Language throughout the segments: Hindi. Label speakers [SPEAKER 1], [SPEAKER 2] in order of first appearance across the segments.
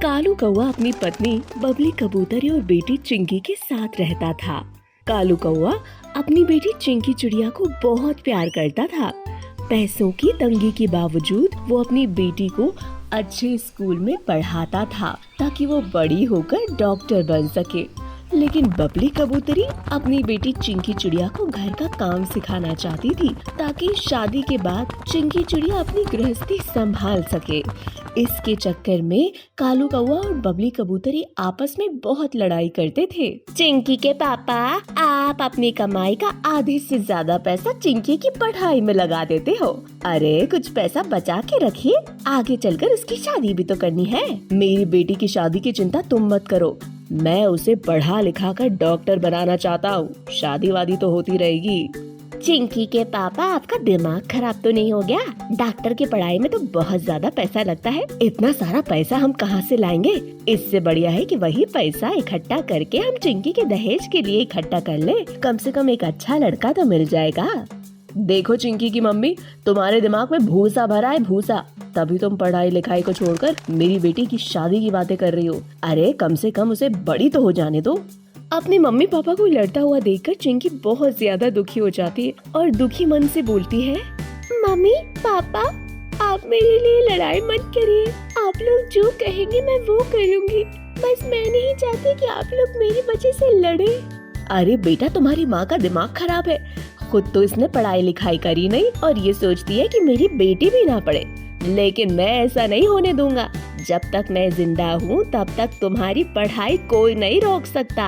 [SPEAKER 1] कालू कौवा अपनी पत्नी बबली कबूतरी और बेटी चिंकी के साथ रहता था। कालू कौवा अपनी बेटी चिंकी चिड़िया को बहुत प्यार करता था। पैसों की तंगी के बावजूद वो अपनी बेटी को अच्छे स्कूल में पढ़ाता था ताकि वो बड़ी होकर डॉक्टर बन सके। लेकिन बबली कबूतरी अपनी बेटी चिंकी चिड़िया को घर का काम सिखाना चाहती थी ताकि शादी के बाद चिंकी चिड़िया अपनी गृहस्थी संभाल सके। इसके चक्कर में कालू कौवा और बबली कबूतरी आपस में बहुत लड़ाई करते थे। चिंकी के पापा, आप अपनी कमाई का आधे से ज्यादा पैसा चिंकी की पढ़ाई में लगा देते हो। अरे कुछ पैसा बचा के रखिए, आगे चलकर उसकी शादी भी तो करनी है। मेरी बेटी की शादी की चिंता तुम मत करो, मैं उसे पढ़ा लिखा कर डॉक्टर बनाना चाहता हूँ। शादी वादी तो होती रहेगी। चिंकी के पापा, आपका दिमाग खराब तो नहीं हो गया? डॉक्टर की पढ़ाई में तो बहुत ज्यादा पैसा लगता है। इतना सारा पैसा हम कहाँ से लाएंगे? इससे बढ़िया है कि वही पैसा इकट्ठा करके हम चिंकी के दहेज के लिए इकट्ठा कर ले। कम से कम एक अच्छा लड़का तो मिल जाएगा। देखो चिंकी की मम्मी, तुम्हारे दिमाग में भूसा भरा है, भूसा। तभी तुम पढ़ाई लिखाई को छोड़कर मेरी बेटी की शादी की बातें कर रही हो। अरे कम से कम उसे बड़ी तो हो जाने दो। अपने मम्मी पापा को लड़ता हुआ देखकर चिंकी बहुत ज्यादा दुखी हो जाती है और दुखी मन से बोलती है, मम्मी पापा, आप मेरे लिए लड़ाई मत करिए। आप लोग जो कहेंगे मैं वो करूँगी। बस मैं नहीं चाहती कि आप लोग मेरी वजह से लड़े। अरे बेटा, तुम्हारी माँ का दिमाग खराब है। खुद तो इसने पढ़ाई लिखाई करी नहीं और ये सोचती है कि मेरी बेटी भी ना पढ़े। लेकिन मैं ऐसा नहीं होने दूंगा। जब तक मैं जिंदा हूँ तब तक तुम्हारी पढ़ाई कोई नहीं रोक सकता।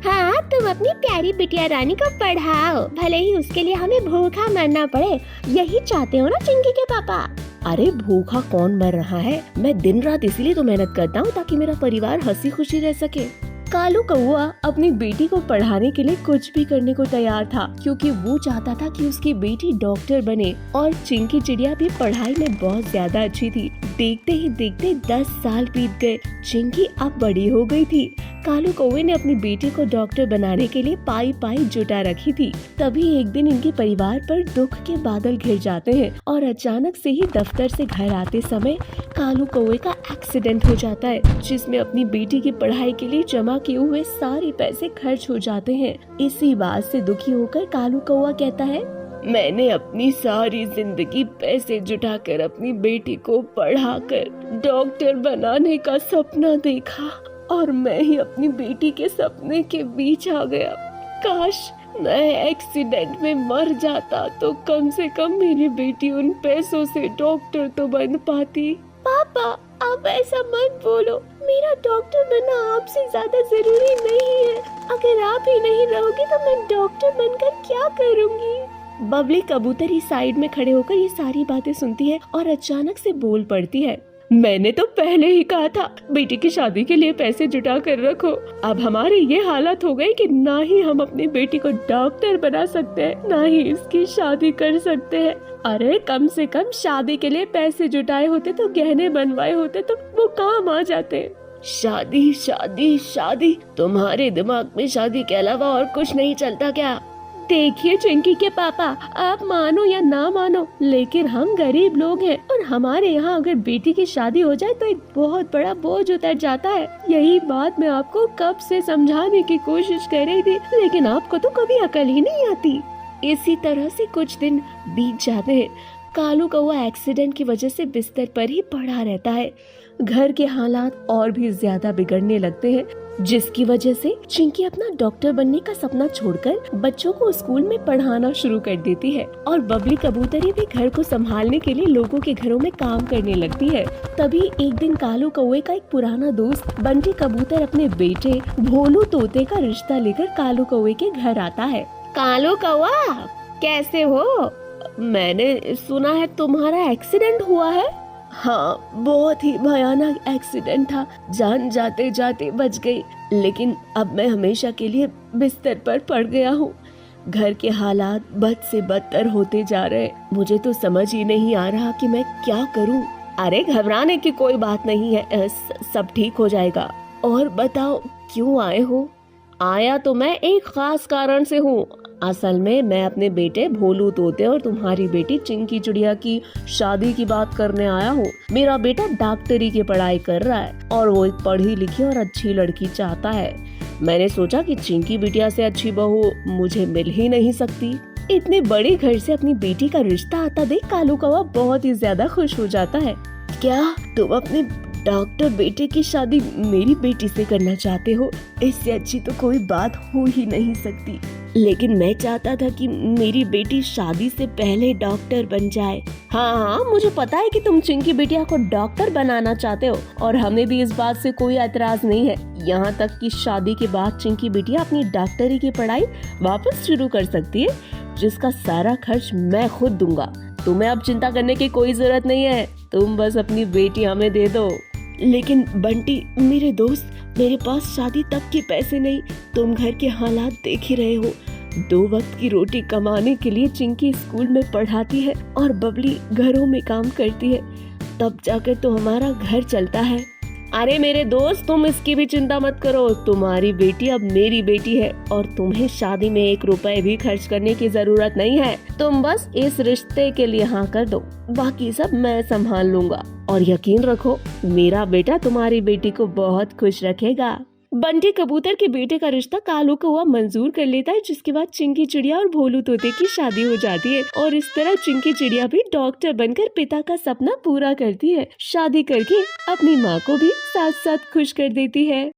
[SPEAKER 1] हाँ, तुम अपनी प्यारी बिटिया रानी को पढ़ाओ, भले ही उसके लिए हमें भूखा मरना पड़े। यही चाहते हो ना चिंकी के पापा? अरे भूखा कौन मर रहा है? मैं दिन रात इसीलिए तो मेहनत करता हूँ ताकि मेरा परिवार हंसी खुशी रह सके। कालू कौवा अपनी बेटी को पढ़ाने के लिए कुछ भी करने को तैयार था, क्योंकि वो चाहता था कि उसकी बेटी डॉक्टर बने। और चिंकी चिड़िया भी पढ़ाई में बहुत ज्यादा अच्छी थी। देखते ही देखते 10 साल बीत गए। चिंकी अब बड़ी हो गई थी। कालू कौवे ने अपनी बेटी को डॉक्टर बनाने के लिए पाई पाई जुटा रखी थी। तभी एक दिन इनके परिवार पर दुख के बादल घिर जाते हैं और अचानक से ही दफ्तर से घर आते समय कालू कौवे का एक्सीडेंट हो जाता है, जिसमें अपनी बेटी की पढ़ाई के लिए जमा किए हुए सारे पैसे खर्च हो जाते हैं। इसी बात से दुखी होकर कालू कौवा कहता है, मैंने अपनी सारी जिंदगी पैसे जुटाकर अपनी बेटी को पढ़ाकर डॉक्टर बनाने का सपना देखा और मैं ही अपनी बेटी के सपने के बीच आ गया। काश मैं एक्सीडेंट में मर जाता तो कम से कम मेरी बेटी उन पैसों से डॉक्टर तो बन पाती। पापा, आप ऐसा मत बोलो। मेरा डॉक्टर बनना आपसे ज्यादा जरूरी नहीं है। अगर आप ही नहीं रहोगे तो मैं डॉक्टर बनकर क्या करूँगी? बबली कबूतरी साइड में खड़े होकर ये सारी बातें सुनती है और अचानक से बोल पड़ती है, मैंने तो पहले ही कहा था बेटी की शादी के लिए पैसे जुटा कर रखो। अब हमारे ये हालत हो गई कि ना ही हम अपनी बेटी को डॉक्टर बना सकते हैं, ना ही इसकी शादी कर सकते हैं। अरे कम से कम शादी के लिए पैसे जुटाए होते तो गहने बनवाए होते तो वो काम आ जाते। शादी शादी शादी, तुम्हारे दिमाग में शादी के अलावा और कुछ नहीं चलता क्या? देखिए चिंकी के पापा, आप मानो या ना मानो, लेकिन हम गरीब लोग हैं और हमारे यहाँ अगर बेटी की शादी हो जाए तो एक बहुत बड़ा बोझ उतर जाता है। यही बात मैं आपको कब से समझाने की कोशिश कर रही थी, लेकिन आपको तो कभी अकल ही नहीं आती। इसी तरह से कुछ दिन बीत जाते हैं। कालू कौवा एक्सीडेंट की वजह से बिस्तर पर ही पड़ा रहता है। घर के हालात और भी ज्यादा बिगड़ने लगते हैं, जिसकी वजह से चिंकी अपना डॉक्टर बनने का सपना छोड़कर बच्चों को स्कूल में पढ़ाना शुरू कर देती है और बबली कबूतरी भी घर को संभालने के लिए लोगों के घरों में काम करने लगती है। तभी एक दिन कालू कौवे का एक पुराना दोस्त बंटी कबूतर अपने बेटे भोलू तोते का रिश्ता लेकर कालू कौवे के घर आता है। कालू कौवा, कैसे हो? मैंने सुना है तुम्हारा एक्सीडेंट हुआ है। हाँ, बहुत ही भयानक एक्सीडेंट था। जान जाते जाते बच गई, लेकिन अब मैं हमेशा के लिए बिस्तर पर पड़ गया हूँ। घर के हालात बद से बदतर होते जा रहे। मुझे तो समझ ही नहीं आ रहा कि मैं क्या करूँ। अरे घबराने की कोई बात नहीं है, सब ठीक हो जाएगा। और बताओ क्यों आए हो? आया तो मैं एक खास कारण से हूँ। असल में मैं अपने बेटे भोलू तोते और तुम्हारी बेटी चिंकी चिड़िया की शादी की बात करने आया हूँ। मेरा बेटा डॉक्टरी की पढ़ाई कर रहा है और वो एक पढ़ी लिखी और अच्छी लड़की चाहता है। मैंने सोचा कि चिंकी बिटिया से अच्छी बहू मुझे मिल ही नहीं सकती। इतने बड़े घर से अपनी बेटी का रिश्ता आता देख कालू कौवा बहुत ही ज्यादा खुश हो जाता है। क्या तुम अपने डॉक्टर बेटे की शादी मेरी बेटी से करना चाहते हो? इससे अच्छी तो कोई बात हो ही नहीं सकती। लेकिन मैं चाहता था कि मेरी बेटी शादी से पहले डॉक्टर बन जाए। हाँ, मुझे पता है कि तुम चिंकी बिटिया को डॉक्टर बनाना चाहते हो और हमें भी इस बात से कोई एतराज नहीं है। यहाँ तक कि शादी के बाद चिंकी बिटिया अपनी डॉक्टरी की पढ़ाई वापस शुरू कर सकती है, जिसका सारा खर्च मैं खुद दूंगा। तुम्हें अब चिंता करने की कोई जरूरत नहीं है, तुम बस अपनी बेटी हमें दे दो। लेकिन बंटी मेरे दोस्त, मेरे पास शादी तक के पैसे नहीं। तुम घर के हालात देख ही रहे हो। 2 वक्त की रोटी कमाने के लिए चिंकी स्कूल में पढ़ाती है और बबली घरों में काम करती है, तब जाकर तो हमारा घर चलता है। अरे मेरे दोस्त, तुम इसकी भी चिंता मत करो। तुम्हारी बेटी अब मेरी बेटी है और तुम्हें शादी में 1 रुपए भी खर्च करने की जरूरत नहीं है। तुम बस इस रिश्ते के लिए हाँ कर दो, बाकी सब मैं संभाल लूंगा। और यकीन रखो, मेरा बेटा तुम्हारी बेटी को बहुत खुश रखेगा। बंटी कबूतर के बेटे का रिश्ता कालू कौवा मंजूर कर लेता है, जिसके बाद चिंकी चिड़िया और भोलू तोते की शादी हो जाती है और इस तरह चिंकी चिड़िया भी डॉक्टर बनकर पिता का सपना पूरा करती है। शादी करके अपनी माँ को भी साथ साथ खुश कर देती है।